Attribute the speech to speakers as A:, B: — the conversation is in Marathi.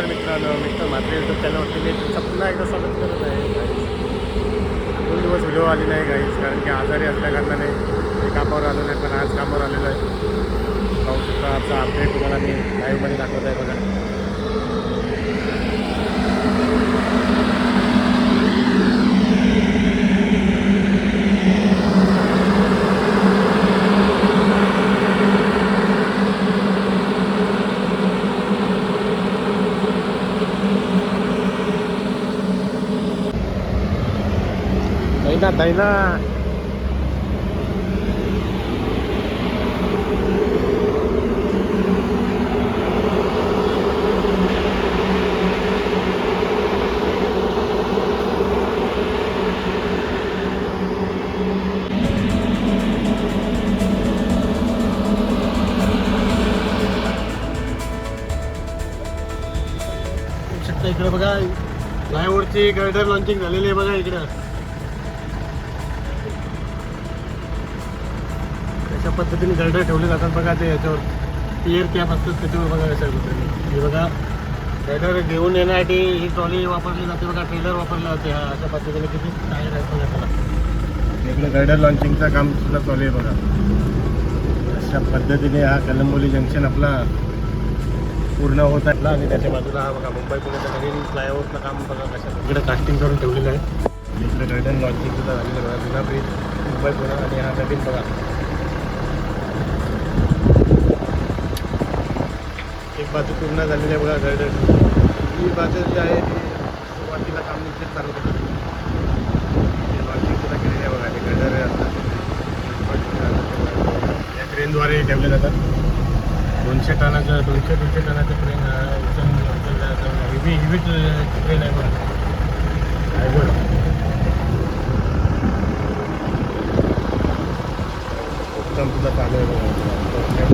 A: नमस्कार मित्रांनो, मिस्टर म्हात्रे यूट्यूब चॅनलवरती मी तुमचं पुन्हा एकदा स्वागत करत आहे. दोन दिवस व्हिडिओ आली नाही गाईज, कारण की आजारी असल्या कारणाने मी कामावर आलो नाही, पण आज कामावर आलेलो आहे. पाहू शकता आजचा अपडेट तुम्हाला मी लाईव्हमध्ये दाखवत आहे बघा. दैना शकता इकडे बघा, फ्लायओव्हरची गर्डर लॉन्चिंग झालेली आहे बघा. इकडं अशा पद्धतीने गर्डर ठेवले जातात बघा. ते याच्यावर टियर कॅप असतात त्याच्यावर बघा. अशा पद्धतीने हे बघा, गर्डर घेऊन येण्यासाठी ही ट्रॉली वापरली जाते बघा. ट्रेलर वापरलं जाते. हा अशा पद्धतीने किती टायर आहे बघा त्याला. इकडे गर्डर लॉन्चिंगचं काम सुद्धा चालू आहे बघा. अशा पद्धतीने हा कलंबोली जंक्शन आपला पूर्ण होत आहे. आणि त्याच्या बाजूला हा बघा, मुंबई पुण्याचं नवीन फ्लायओव्हरचं काम बघा कशा इकडे कास्टिंग करून ठेवलेलं आहे. इकडे गर्डर लॉन्चिंग सुद्धा झालेलं आहे बघा. जुना ब्रिज मुंबई पुणे आणि हा नवीन बघा. एक बाजू पूर्ण झालेली आहे बघा गर्डर. ही बाजू जी आहे ती सुरुवातीला काम नुकतेच चालू होतं. लॉन्चिंग सुद्धा केलेली आहे बघा. हे गर्डर असतात या क्रेनद्वारे ठेवले जातात. 200 टनाचं क्रेन हेवी क्रेन आहे बघा. हायबोर्ड उत्तम सुद्धा चालू आहे बघा.